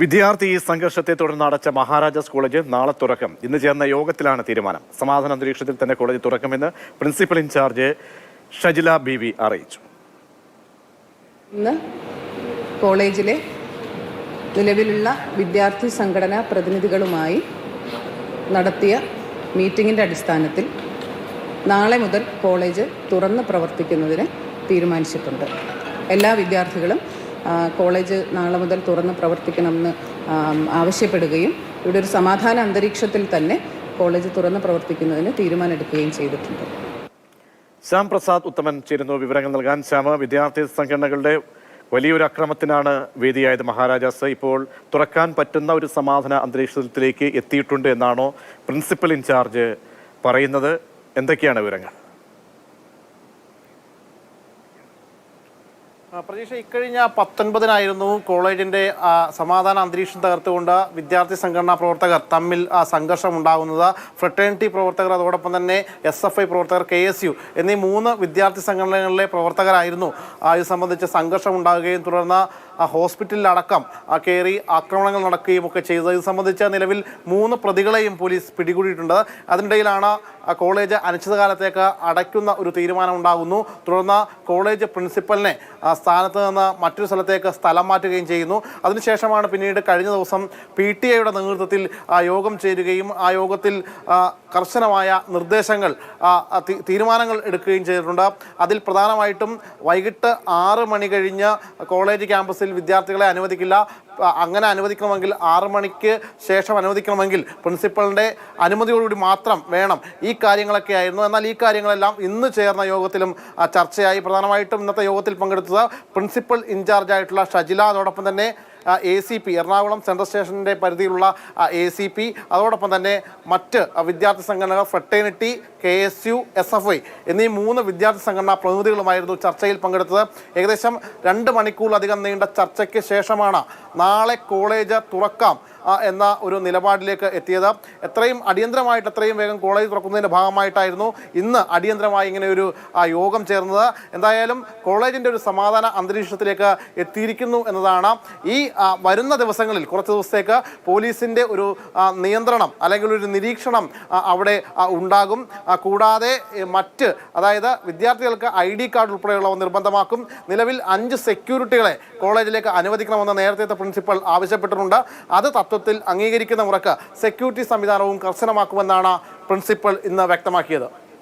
വിദ്യാർത്ഥി സംഘർഷത്തെ തുടർന്ന് അടച്ച മഹാരാജാസ് കോളേജ് നാളെ തുറക്കും. ഇന്ന് ചേർന്ന യോഗത്തിലാണ് തീരുമാനം. സമാധാന അന്തരീക്ഷത്തിൽ തന്നെ കോളേജ് തുറക്കുമെന്ന് പ്രിൻസിപ്പൽ ഇൻചാർജ് ഷജില ബീവി അറിയിച്ചു. ഇന്ന് കോളേജിലെ നിലവിലുള്ള വിദ്യാർത്ഥി സംഘടനാ പ്രതിനിധികളുമായി നടത്തിയ മീറ്റിംഗിൻ്റെ അടിസ്ഥാനത്തിൽ നാളെ മുതൽ കോളേജ് തുറന്ന് പ്രവർത്തിക്കുന്നതിന് തീരുമാനിച്ചിട്ടുണ്ട്. എല്ലാ വിദ്യാർത്ഥികളും കോളേജ് നാളെ മുതൽ തുറന്ന് പ്രവർത്തിക്കണമെന്ന് ആവശ്യപ്പെടുകയും ഇവിടെ ഒരു സമാധാന അന്തരീക്ഷത്തിൽ തന്നെ കോളേജ് തുറന്ന് പ്രവർത്തിക്കുന്നതിന് തീരുമാനമെടുക്കുകയും ചെയ്തിട്ടുണ്ട്. ശ്യാം പ്രസാദ് ഉത്തമൻ ചേരുന്നു വിവരങ്ങൾ നൽകാൻ. ശ്യാമ, വിദ്യാർത്ഥി സംഘടനകളുടെ വലിയൊരു അക്രമത്തിനാണ് വേദിയായത് മഹാരാജാസ്. ഇപ്പോൾ തുറക്കാൻ പറ്റുന്ന ഒരു സമാധാന അന്തരീക്ഷത്തിലേക്ക് എത്തിയിട്ടുണ്ട് എന്നാണോ പ്രിൻസിപ്പൽ ഇൻചാർജ് പറയുന്നത്? എന്തൊക്കെയാണ് വിവരങ്ങൾ? പ്രതീക്ഷ, ഇക്കഴിഞ്ഞ 19-നായിരുന്നു കോളേജിൻ്റെ സമാധാന അന്തരീക്ഷം തകർത്തുകൊണ്ട് വിദ്യാർത്ഥി സംഘടനാ പ്രവർത്തകർ തമ്മിൽ സംഘർഷം ഉണ്ടാകുന്നത്. ഫ്രട്ടേണിറ്റി പ്രവർത്തകർ, അതോടൊപ്പം തന്നെ SFI പ്രവർത്തകർ, KSU എന്നീ 3 വിദ്യാർത്ഥി സംഘടനകളിലെ പ്രവർത്തകരായിരുന്നു ഇത് സംബന്ധിച്ച് സംഘർഷം ഉണ്ടാകുകയും തുടർന്ന് ഹോസ്പിറ്റലിലടക്കം കയറി ആക്രമണങ്ങൾ നടക്കുകയും ഒക്കെ ചെയ്തത്. ഇത് സംബന്ധിച്ച് നിലവിൽ 3 പ്രതികളെയും പോലീസ് പിടികൂടിയിട്ടുണ്ട്. അതിനിടയിലാണ് കോളേജ് അനിശ്ചിതകാലത്തേക്ക് അടയ്ക്കുന്ന ഒരു തീരുമാനം ഉണ്ടാകുന്നു. തുടർന്ന് കോളേജ് പ്രിൻസിപ്പലിനെ സ്ഥാനത്ത് നിന്ന് മറ്റൊരു സ്ഥലത്തേക്ക് സ്ഥലം മാറ്റുകയും ചെയ്യുന്നു. അതിനുശേഷമാണ് പിന്നീട് കഴിഞ്ഞ ദിവസം PTA നേതൃത്വത്തിൽ യോഗം ചേരുകയും ആ യോഗത്തിൽ കർശനമായ നിർദ്ദേശങ്ങൾ തീരുമാനങ്ങൾ എടുക്കുകയും ചെയ്തിട്ടുണ്ട്. അതിൽ പ്രധാനമായിട്ടും വൈകിട്ട് 6 മണി കഴിഞ്ഞ് കോളേജ് ക്യാമ്പസിൽ വിദ്യാർത്ഥികളെ അനുവദിക്കില്ല. അങ്ങനെ അനുവദിക്കണമെങ്കിൽ 6 മണിക്ക് ശേഷം അനുവദിക്കണമെങ്കിൽ പ്രിൻസിപ്പലിൻ്റെ അനുമതിയോടുകൂടി മാത്രം വേണം. ഈ കാര്യങ്ങളൊക്കെ ആയിരുന്നു. എന്നാൽ ഈ കാര്യങ്ങളെല്ലാം ഇന്ന് ചേർന്ന യോഗത്തിലും ചർച്ചയായി. പ്രധാനമായിട്ടും ഇന്നത്തെ യോഗത്തിൽ പങ്കെടുത്തത് പ്രിൻസിപ്പൽ ഇൻചാർജായിട്ടുള്ള ഷജില, അതോടൊപ്പം തന്നെ ACP എറണാകുളം സെൻട്രൽ സ്റ്റേഷൻ്റെ പരിധിയിലുള്ള ACP, അതോടൊപ്പം തന്നെ മറ്റ് വിദ്യാർത്ഥി സംഘടനകൾ ഫ്രട്ടേണിറ്റി, KSU, SFI എന്നീ 3 വിദ്യാർത്ഥി സംഘടനാ പ്രതിനിധികളുമായിരുന്നു ചർച്ചയിൽ പങ്കെടുത്തത്. ഏകദേശം 2 മണിക്കൂറിലധികം നീണ്ട ചർച്ചയ്ക്ക് ശേഷമാണ് നാളെ കോളേജ് തുറക്കാം എന്ന ഒരു നിലപാടിലേക്ക് എത്തിയത്. എത്രയും അടിയന്തരമായിട്ട് എത്രയും വേഗം കോളേജ് തുറക്കുന്നതിൻ്റെ ഭാഗമായിട്ടായിരുന്നു ഇന്ന് അടിയന്തരമായി ഇങ്ങനെ ഒരു യോഗം ചേർന്നത്. എന്തായാലും കോളേജിൻ്റെ ഒരു സമാധാന അന്തരീക്ഷത്തിലേക്ക് എത്തിയിരിക്കുന്നു എന്നതാണ്. ഈ വരുന്ന ദിവസങ്ങളിൽ കുറച്ച് ദിവസത്തേക്ക് പോലീസിൻ്റെ ഒരു നിയന്ത്രണം അല്ലെങ്കിൽ ഒരു നിരീക്ഷണം അവിടെ ഉണ്ടാകും. കൂടാതെ മറ്റ്, അതായത് വിദ്യാർത്ഥികൾക്ക് ID കാർഡ് ഉൾപ്പെടെയുള്ളവ നിർബന്ധമാക്കും. നിലവിൽ 5 സെക്യൂരിറ്റികളെ കോളേജിലേക്ക് അനുവദിക്കണമെന്ന് നേരത്തെ പ്രിൻസിപ്പൽ ആവശ്യപ്പെട്ടിട്ടുണ്ട്. അത് തത്വത്തിൽ അംഗീകരിക്കുന്ന മുറക്ക് സെക്യൂരിറ്റി സംവിധാനവും കർശനമാക്കുമെന്നാണ് പ്രിൻസിപ്പൽ ഇന്ന് വ്യക്തമാക്കിയത്.